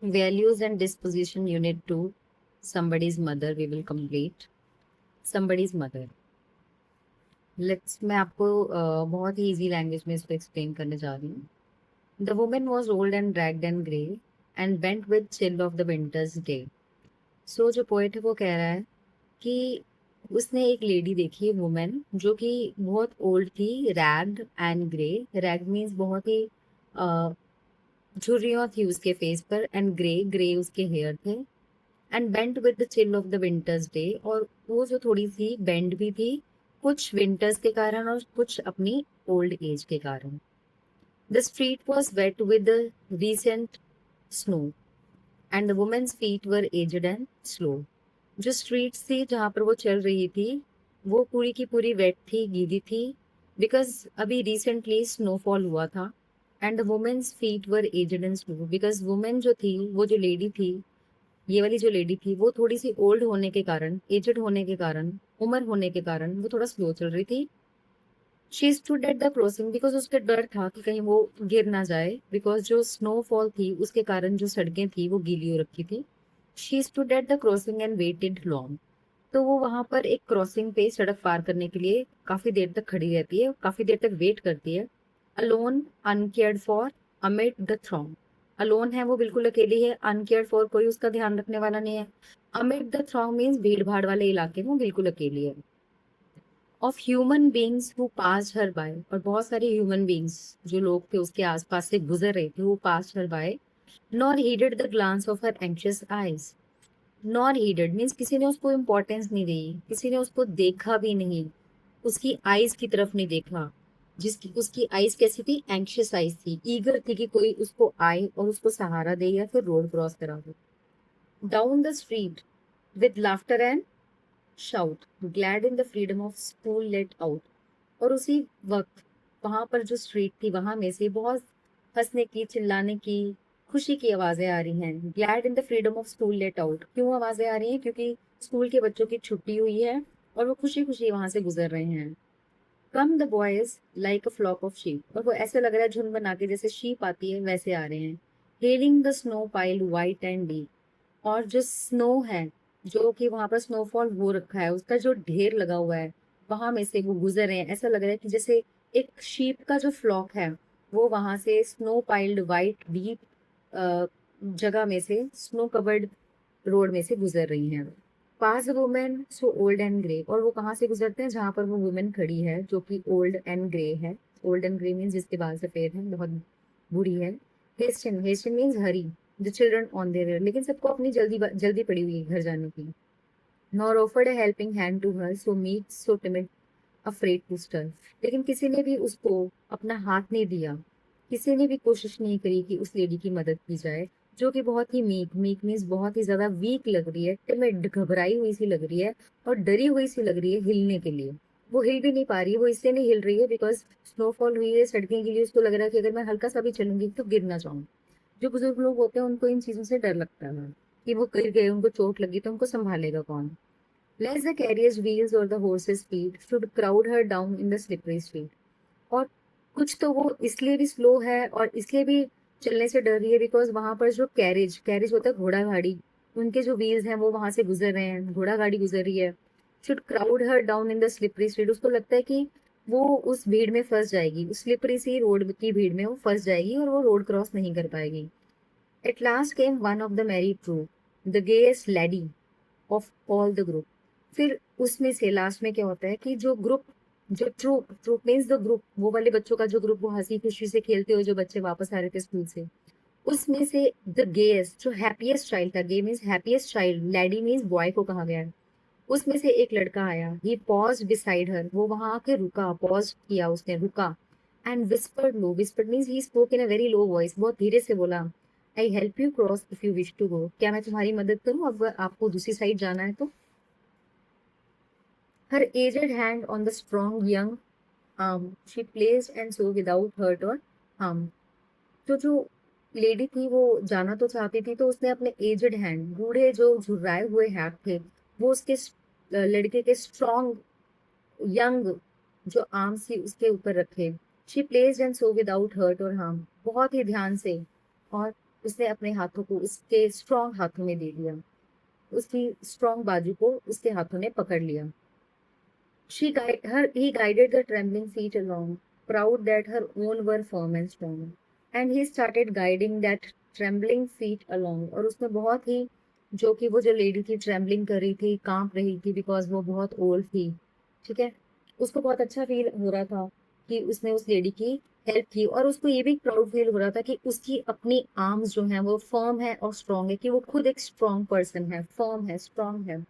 Values and disposition unit 2. Somebody's mother we will complete. Somebody's mother. मैं आपको बहुत ही easy language में इसको एक्सप्लेन करने जा रही हूँ. The woman was old and ragged and grey and bent with chill of the winter's day. So जो पोएट है वो कह रहा है कि उसने एक लेडी देखी है, वुमेन, जो कि बहुत ओल्ड थी, ragged and grey. Ragged means बहुत ही झुर्रियाँ थी उसके फेस पर, एंड ग्रे, ग्रे उसके हेयर थे, and bent with the chill of the winter's day. और वो जो थोड़ी सी बेंड भी थी, कुछ विंटर्स के कारण और कुछ अपनी ओल्ड एज के कारण. The street was wet with recent snow and the women's feet were aged and slow. जो स्ट्रीट्स थी जहाँ पर वो चल रही थी, वो पूरी की पूरी वेट थी, गीली थी, बिकॉज अभी रिसेंटली स्नोफॉल हुआ था. And the women's feet were aged and slow, because women जो थी, वो जो लेडी थी, ये वाली जो लेडी थी, वो थोड़ी सी ओल्ड होने के कारण, एजड होने के कारण, उम्र होने के कारण वो थोड़ा स्लो चल रही थी. She stood at the crossing, because उसके डर था कि कहीं वो गिर ना जाए, बिकॉज जो स्नोफॉल थी उसके कारण जो सड़कें थी वो गीली हो रखी थी. She stood at the crossing and waited long. तो वो वहां पर एक क्रॉसिंग पे सड़क पार करने के लिए काफी देर तक खड़ी रहती है, काफी देर तक वेट करती है. Alone, uncared for, amid the throng. Alone है वो, बिल्कुल अकेली है. अनकेयर्ड फॉर, कोई उसका ध्यान रखने वाला नहीं है. अमिड द थ्रॉन्ग मीन्स भीड़ भाड़ वाले इलाके में वो बिल्कुल अकेली है. Of human beings who pass her bye, और बहुत सारे ह्यूमन बींग्स, जो लोग थे उसके आसपास से गुजर रहे थे, वो passed her by. Nor heeded the glance of her anxious eyes. Nor heeded means किसी ने उसको इम्पोर्टेंस नहीं दी, किसी ने उसको देखा भी नहीं, उसकी आईज की तरफ नहीं देखा. जिसकी उसकी आईज कैसी थी? एंशियस आईज थी, ईगर थी कि कोई उसको आए और उसको सहारा दे या फिर रोड क्रॉस करा दे. Down the street with laughter and shout, glad in the freedom of school let out. और उसी वक्त वहां पर जो स्ट्रीट थी, वहां में से बहुत हंसने की, चिल्लाने की, खुशी की आवाजें आ रही हैं. Glad in the freedom of school let out, क्यों आवाजें आ रही हैं? क्योंकि स्कूल के बच्चों की छुट्टी हुई है और वो खुशी खुशी वहां से गुजर रहे हैं. Come the boys like a flock of sheep, और वो ऐसे लग रहा है झुंड बना के जैसे शीप आती है वैसे आ रहे हैं. Hailing the snow pile white and deep, और जो स्नो है, जो कि वहां पर स्नोफॉल हो रखा है, उसका जो ढेर लगा हुआ है, वहां में से वो गुजर रहे हैं. ऐसा लग रहा है कि जैसे एक शीप का जो फ्लॉक है, वो वहां से स्नो पाइल्ड वाइट डीप जगह में से, स्नो कवर्ड रोड में से गुजर रही हैं. Passed woman so old and grey, और वो कहाँ से गुजरते हैं? जहां पर वो वुमेन खड़ी है जो कि ओल्ड एंड ग्रे है. ओल्ड एंड ग्रे मीन्स जिसके बाल सफेद हैं, बहुत बूढ़ी है. Hasten, hasten means Hari. The children on their, लेकिन सबको अपनी जल्दी जल्दी पड़ी हुई है घर जाने की. Nor offered a helping hand to her, so meek so timid afraid to stir. लेकिन किसी ने भी उसको अपना हाथ नहीं दिया, किसी ने भी कोशिश नहीं करी कि उस लेडी की मदद की जाए, जो कि बहुत ही मीक, मीक मीन्स बहुत ही ज्यादा वीक लग रही है, टिमिड, घबराई हुई सी लग रही है, और डरी हुई सी लग रही है हिलने के लिए. वो हिल भी नहीं पा रही है. वो इसलिए नहीं हिल रही है बिकॉज स्नोफॉल हुई है, सड़कें के लिए, उसको लग रहा है कि अगर मैं हल्का सा भी चलूंगी तो गिर ना जाऊं. जो बुजुर्ग लोग होते हैं उनको इन चीजों से डर लगता है कि वो गिर गए, उनको चोट लगी तो उनको संभालेगा कौन. Lest the carriage wheels or the horse's feet should crowd her down in the slippery street. और कुछ तो वो इसलिए भी स्लो है और इसलिए भी चलने से डर रही है बिकॉज वहां पर जो कैरेज, कैरेज होता है घोड़ा गाड़ी, उनके जो व्हील्स हैं वो वहां से गुजर रहे हैं, घोड़ा गाड़ी गुजर रही है. Should crowd her down in the slippery street, उसको लगता है कि वो उस भीड़ में फंस जाएगी, उस स्लिपरी सी रोड की भीड़ में वो फंस जाएगी और वो रोड क्रॉस नहीं कर पाएगी. At last came one of the merry troop, the gayest laddie of all the group. फिर उसमें से लास्ट में क्या होता है कि जो ग्रुप, जो troop, troop means the group, वो वाले बच्चों का जो ग्रुप, वो हंसी खुशी से खेलते हुए जो बच्चे वापस आ रहे थे स्कूल से, उसमें से द गेस्ट, जो हैप्पीएस्ट चाइल्ड था, gay means happiest child, laddie means boy को कहा गया है, उसमें से एक लड़का आया. ही पॉज बिसाइड हर, वो वहां आके रुका, पॉज किया, उसने रुका. And whispered low, whispered means he spoke in a very low voice, बहुत धीरे से बोला. I help you cross if you wish to go, क्या मैं तुम्हारी मदद करूं अगर आपको दूसरी साइड जाना है तो. Her aged hand on the strong young arm she placed and so without hurt or harm. तो जो लेडी थी वो जाना तो चाहती थी, तो उसने अपने एजड हैंड, बूढ़े जो झुर्राए हुए हाथ थे, वो उसके लड़के के स्ट्रॉन्ग यंग जो आर्म्स थी उसके ऊपर रखे. She placed and so without hurt और हार्म, बहुत ही ध्यान से और उसने अपने हाथों को उसके स्ट्रॉन्ग हाथों में दे दिया, उसकी स्ट्रॉन्ग बाजू को उसके हाथों ने पकड़ लिया। He guided the trembling feet along, proud that her own were firm and strong. And he started guiding that trembling feet along. और उसने बहुत ही, जो कि वो जो लेडी थी ट्रेम्बलिंग कर रही थी, कांप रही थी, बिकॉज वो बहुत ओल्ड थी, ठीक है, उसको बहुत अच्छा फील हो रहा था कि उसने उस लेडी की हेल्प की, और उसको ये भी प्राउड फील हो रहा था कि उसकी अपनी आर्म्स जो हैं वो फर्म है और स्ट्रांग है, कि वो खुद एक स्ट्रांग पर्सन है, फर्म है, स्ट्रांग है।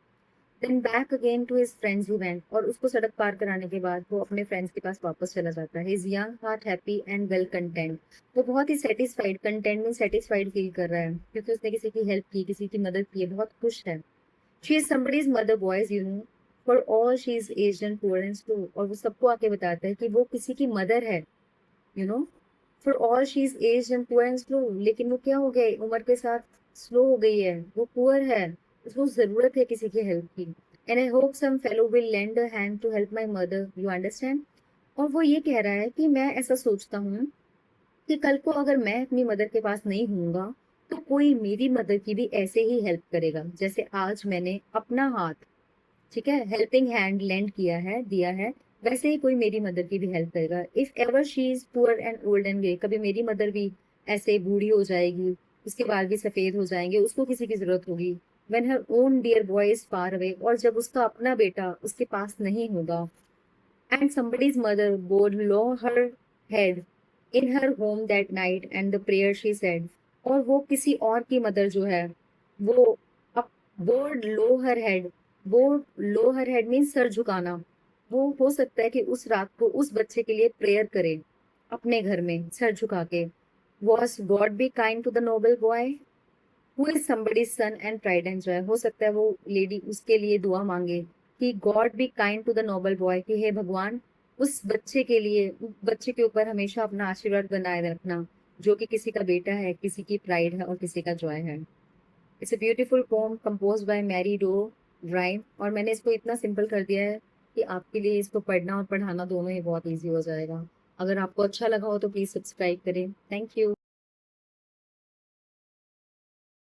Then back again to his friends he went, और उसको सड़क पार कराने के बाद वो अपने फ्रेंड्स के पास वापस चला जाता है। His young heart happy and well content, वो बहुत ही सेटिस्फाइड, कंटेंट में सेटिस्फाइड फील कर रहा है क्योंकि उसने किसी की हेल्प की, किसी की मदद की है, बहुत खुश है। She is somebody's mother boys, you know, for all she is aged and poor and slow, और वो सबको आके बताता है कि वो किसी की मदर है, you know, for all she is aged and poor and slow, लेकिन वो क्या हो गई, उम्र के साथ स्लो हो गई है, वो पुअर है, उसको जरूरत है किसी की हेल्प की। And I hope some fellow will lend a hand to help my mother, you understand. और वो ये कह रहा है कि मैं ऐसा सोचता हूँ कि कल को अगर मैं अपनी मदर के पास नहीं हूँगा, तो कोई मेरी मदर की भी ऐसे ही हेल्प करेगा, जैसे आज मैंने अपना हाथ, ठीक है, हेल्पिंग हैंड लेंड किया है, दिया है, वैसे ही कोई मेरी मदर की भी हेल्प करेगा। If ever she is poor and old and grey, कभी मेरी मदर भी ऐसे बूढ़ी हो जाएगी, उसके बाल भी सफेद हो जाएंगे, उसको किसी की जरूरत होगी, when her own dear boy is far away, और जब उसका अपना बेटा उसके पास नहीं होगा, and somebody's mother bowed low her head in her home that night and the prayer she said, और वो किसी और की मदर जो है वो up bowed low her head, bowed low her head means सर झुकाना, वो हो सकता है कि उस रात को उस बच्चे के लिए प्रेयर करे अपने घर में सर झुका के। Was God be kind to the noble boy who is somebody's son and pride and joy, हो सकता है वो लेडी उसके लिए दुआ मांगे कि God be kind to the noble boy, कि हे भगवान उस बच्चे के लिए, उस बच्चे के ऊपर हमेशा अपना आशीर्वाद बनाए रखना, जो कि किसी का बेटा है, किसी की प्राइड है और किसी का जॉय है। It's a beautiful poem compose by Mary Dow ड्राइव, और मैंने इसको इतना सिंपल कर दिया है कि आपके लिए इसको पढ़ना और पढ़ाना दोनों ही बहुत ईजी हो जाएगा। अगर आपको अच्छा लगा हो तो प्लीज सब्सक्राइब करें। Thank you.